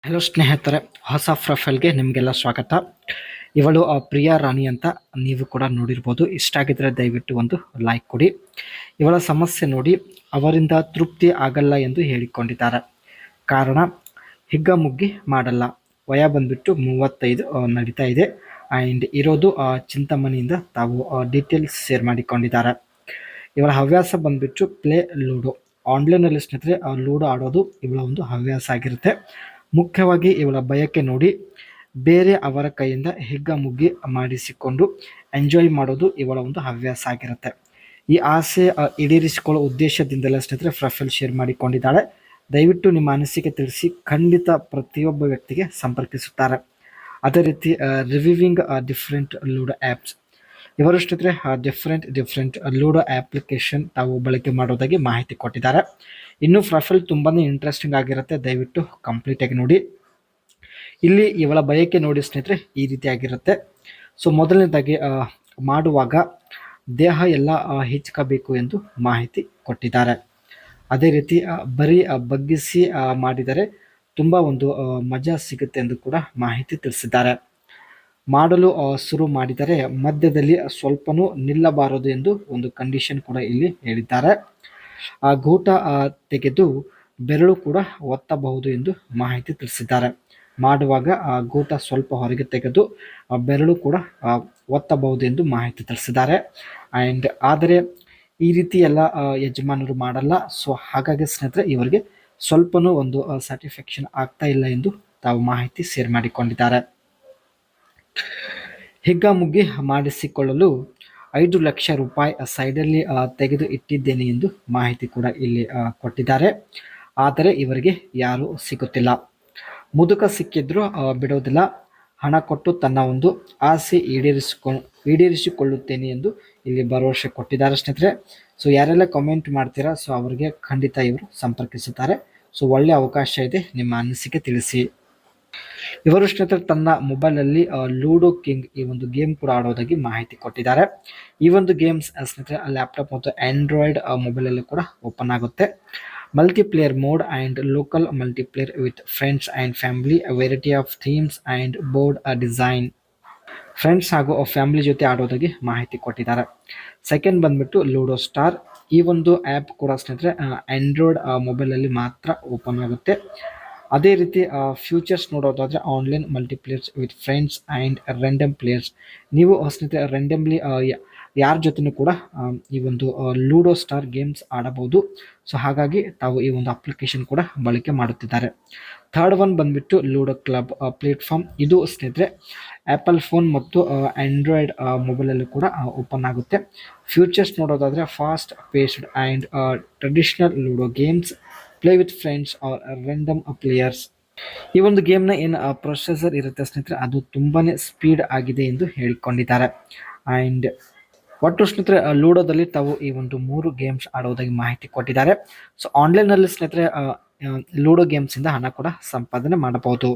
Hello ಸ್ನೇಹಿತರೆ, ಹೊಸ ಪ್ರೊಫೈಲ್ಗೆ ನಿಮಗೆಲ್ಲ ಸ್ವಾಗತ. ಇವಳು ಪ್ರಿಯಾ ರಾಣಿ ಅಂತ ನೀವು ಕೂಡ ನೋಡಿರ್ಬೋದು. ಇಷ್ಟ ಆಗಿದ್ರೆ ದಯವಿಟ್ಟು ಒಂದು ಲೈಕ್ ಕೊಡಿ. ಇವಳ ಸಮಸ್ಯೆ ನೋಡಿ ಅವರಿಂದ ತೃಪ್ತಿ ಆಗಲ್ಲ ಎಂದು ಹೇಳಿಕೊಂಡಿದ್ದಾರೆ. ಕಾರಣ ಹಿಗ್ಗಮುಗ್ಗಿ ಮಾಡಲ್ಲ. ವಯ ಬಂದ್ಬಿಟ್ಟು 35 ನಡೀತಾ ಇದೆ. ಆ್ಯಂಡ್ ಇರೋದು ಚಿಂತಾಮಣಿಯಿಂದ ತಾವು ಡೀಟೇಲ್ಸ್ ಶೇರ್ ಮಾಡಿಕೊಂಡಿದ್ದಾರೆ. ಇವಳ ಹವ್ಯಾಸ ಬಂದ್ಬಿಟ್ಟು ಪ್ಲೇ ಲೂಡೋ. ಆನ್ಲೈನಲ್ಲಿ ಸ್ನೇಹಿತರೆ ಲೂಡೋ ಆಡೋದು ಇವಳ ಒಂದು ಹವ್ಯಾಸ ಆಗಿರುತ್ತೆ. ಮುಖ್ಯವಾಗಿ ಇವಳ ಬಯಕೆ ನೋಡಿ ಬೇರೆ ಅವರ ಕೈಯಿಂದ ಹಿಗ್ಗಮುಗ್ಗಿ ಮಾಡಿಸಿಕೊಂಡು ಎಂಜಾಯ್ ಮಾಡೋದು ಇವಳ ಒಂದು ಹವ್ಯಾಸ ಆಗಿರುತ್ತೆ. ಈ ಆಸೆ ಈಡೇರಿಸಿಕೊಳ್ಳೋ ಉದ್ದೇಶದಿಂದಲೇ ಸ್ನೇಹಿತರೆ ಪ್ರೊಫೈಲ್ ಶೇರ್ ಮಾಡಿಕೊಂಡಿದ್ದಾಳೆ. ದಯವಿಟ್ಟು ನಿಮ್ಮ ಅನಿಸಿಕೆ ತಿಳಿಸಿ. ಖಂಡಿತ ಪ್ರತಿಯೊಬ್ಬ ವ್ಯಕ್ತಿಗೆ ಸಂಪರ್ಕಿಸುತ್ತಾರೆ. ಅದೇ ರೀತಿ ರಿವ್ಯೂವಿಂಗ್ ಡಿಫ್ರೆಂಟ್ ಲೂಡೋ ಆ್ಯಪ್ಸ್. ಇವರು ಸ್ನೇಹಿತರೆ ಡಿಫ್ರೆಂಟ್ ಲೂಡೋ ಅಪ್ಲಿಕೇಶನ್ ತಾವು ಬಳಕೆ ಮಾಡೋದಾಗಿ ಮಾಹಿತಿ ಕೊಟ್ಟಿದ್ದಾರೆ. ಇನ್ನು ಪ್ರೊಫೈಲ್ ತುಂಬಾ ಇಂಟ್ರೆಸ್ಟಿಂಗ್ ಆಗಿರುತ್ತೆ. ದಯವಿಟ್ಟು ಕಂಪ್ಲೀಟಾಗಿ ನೋಡಿ. ಇಲ್ಲಿ ಇವಳ ಬಯಕೆ ನೋಡಿ ಸ್ನೇಹಿತರೆ ಈ ರೀತಿಯಾಗಿರುತ್ತೆ. ಸೊ ಮೊದಲನೇದಾಗಿ ಮಾಡುವಾಗ ದೇಹ ಎಲ್ಲ ಹಿಚ್ಕಬೇಕು ಎಂದು ಮಾಹಿತಿ ಕೊಟ್ಟಿದ್ದಾರೆ. ಅದೇ ರೀತಿ ಬರೀ ಬಗ್ಗಿಸಿ ಮಾಡಿದರೆ ತುಂಬ ಒಂದು ಮಜಾ ಸಿಗುತ್ತೆ ಎಂದು ಕೂಡ ಮಾಹಿತಿ ತಿಳಿಸಿದ್ದಾರೆ. ಮಾಡಲು ಶುರು ಮಾಡಿದರೆ ಮಧ್ಯದಲ್ಲಿ ಸ್ವಲ್ಪನೂ ನಿಲ್ಲಬಾರದು ಎಂದು ಒಂದು ಕಂಡೀಷನ್ ಕೂಡ ಇಲ್ಲಿ ಹೇಳಿದ್ದಾರೆ. ಗೂಟ ತೆಗೆದು ಬೆರಳು ಕೂಡ ಒತ್ತಬಹುದು ಎಂದು ಮಾಹಿತಿ ತಿಳಿಸಿದ್ದಾರೆ. ಮಾಡುವಾಗ ಗೂಟ ಸ್ವಲ್ಪ ಹೊರಗೆ ತೆಗೆದು ಬೆರಳು ಕೂಡ ಒತ್ತಬಹುದು ಎಂದು ಮಾಹಿತಿ ತಿಳಿಸಿದ್ದಾರೆ. ಆ್ಯಂಡ್ ಆದರೆ ಈ ರೀತಿ ಎಲ್ಲ ಯಜಮಾನರು ಮಾಡಲ್ಲ. ಸೊ ಹಾಗಾಗಿ ಸ್ನೇಹಿತರೆ ಇವರಿಗೆ ಸ್ವಲ್ಪನೂ ಒಂದು ಸ್ಯಾಟಿಸ್ಫ್ಯಾಕ್ಷನ್ ಆಗ್ತಾ ಇಲ್ಲ ಎಂದು ತಾವು ಮಾಹಿತಿ ಶೇರ್ ಮಾಡಿಕೊಂಡಿದ್ದಾರೆ. ಹಿಗ್ಗಾಮುಗ್ಗಿ ಮಾಡಿಸಿಕೊಳ್ಳಲು 5 ಲಕ್ಷ ರೂಪಾಯಿ ಸೈಡಲ್ಲಿ ತೆಗೆದು ಇಟ್ಟಿದ್ದೇನೆ ಎಂದು ಮಾಹಿತಿ ಕೂಡ ಇಲ್ಲಿ ಕೊಟ್ಟಿದ್ದಾರೆ. ಆದರೆ ಇವರಿಗೆ ಯಾರೂ ಸಿಗುತ್ತಿಲ್ಲ. ಮುದುಕ ಸಿಕ್ಕಿದ್ರೂ ಬಿಡೋದಿಲ್ಲ. ಹಣ ಕೊಟ್ಟು ತನ್ನ ಒಂದು ಆಸೆ ಈಡೇರಿಸಿಕೊಳ್ಳುತ್ತೇನೆ ಎಂದು ಇಲ್ಲಿ ಭರವಸೆ ಕೊಟ್ಟಿದ್ದಾರೆ ಸ್ನೇಹಿತರೆ. ಸೊ ಯಾರೆಲ್ಲ ಕಮೆಂಟ್ ಮಾಡ್ತೀರಾ, ಸೊ ಅವರಿಗೆ ಖಂಡಿತ ಇವರು ಸಂಪರ್ಕಿಸುತ್ತಾರೆ. ಸೊ ಒಳ್ಳೆಯ ಅವಕಾಶ ಇದೆ, ನಿಮ್ಮ ಅನಿಸಿಕೆ ತಿಳಿಸಿ. ಇವರು ಸ್ನೇಹಿತರೆ ತನ್ನ ಮೊಬೈಲಲ್ಲಿ ಲೂಡೋ ಕಿಂಗ್ ಈ ಒಂದು ಗೇಮ್ ಕೂಡ ಆಡೋದಾಗಿ ಮಾಹಿತಿ ಕೊಟ್ಟಿದ್ದಾರೆ. ಈ ಒಂದು ಗೇಮ್ಸ್ ಸ್ನೇಹಿತರೆ ಲ್ಯಾಪ್ಟಾಪ್ ಮತ್ತು ಆಂಡ್ರಾಯ್ಡ್ ಮೊಬೈಲಲ್ಲಿ ಕೂಡ ಓಪನ್ ಆಗುತ್ತೆ. Multiplier mode and local multiplier with friends and family, variety of themes and board design. Friends ಹಾಗೂ ಫ್ಯಾಮಿಲಿ ಜೊತೆ ಆಡೋದಾಗಿ ಮಾಹಿತಿ ಕೊಟ್ಟಿದ್ದಾರೆ. ಸೆಕೆಂಡ್ ಬಂದ್ಬಿಟ್ಟು ಲೂಡೋ ಸ್ಟಾರ್. ಈ ಒಂದು ಆ್ಯಪ್ ಕೂಡ ಸ್ನೇಹಿತರೆ ಆಂಡ್ರಾಯ್ಡ್ ಮೊಬೈಲಲ್ಲಿ ಮಾತ್ರ ಓಪನ್ ಆಗುತ್ತೆ. ಅದೇ ರೀತಿ ಫ್ಯೂಚರ್ಸ್ ನೋಡೋದಾದರೆ online multiplayers with friends and random players. ನೀವು ಸ್ನೇಹಿತರೆ ರ್ಯಾಂಡಮ್ಲಿ ಯಾರ ಜೊತೆನೂ ಕೂಡ ಈ ಒಂದು ಲೂಡೋ ಸ್ಟಾರ್ ಗೇಮ್ಸ್ ಆಡಬಹುದು. ಸೊ ಹಾಗಾಗಿ ತಾವು ಈ ಒಂದು ಅಪ್ಲಿಕೇಶನ್ ಕೂಡ ಬಳಕೆ ಮಾಡುತ್ತಿದ್ದಾರೆ. ಥರ್ಡ್ ಒನ್ ಬಂದ್ಬಿಟ್ಟು ಲೂಡೋ ಕ್ಲಬ್ ಪ್ಲೇಟ್ಫಾರ್ಮ್. ಇದು ಸ್ನೇಹಿತರೆ ಆ್ಯಪಲ್ ಫೋನ್ ಮತ್ತು ಆಂಡ್ರಾಯ್ಡ್ ಮೊಬೈಲಲ್ಲೂ ಕೂಡ ಓಪನ್ ಆಗುತ್ತೆ. ಫ್ಯೂಚರ್ಸ್ ನೋಡೋದಾದರೆ fast paced and traditional ludo games, play with friends or random players. ಈ ಒಂದು ಗೇಮ್ನ ಏನು ಪ್ರೊಸೆಸರ್ ಇರುತ್ತೆ ಸ್ನೇಹಿತರೆ ಅದು ತುಂಬಾ ಸ್ಪೀಡ್ ಆಗಿದೆ ಎಂದು ಹೇಳಿಕೊಂಡಿದ್ದಾರೆ. ಆ್ಯಂಡ್ ಒಟ್ಟು ಸ್ನೇಹಿತರೆ ಲೂಡೋದಲ್ಲಿ ತಾವು ಈ ಒಂದು 3 ಗೇಮ್ಸ್ ಆಡೋದಾಗಿ ಮಾಹಿತಿ ಕೊಟ್ಟಿದ್ದಾರೆ. ಸೊ ಆನ್ಲೈನಲ್ಲಿ ಸ್ನೇಹಿತರೆ ಲೂಡೋ ಗೇಮ್ಸಿಂದ ಹಣ ಕೂಡ ಸಂಪಾದನೆ ಮಾಡಬಹುದು.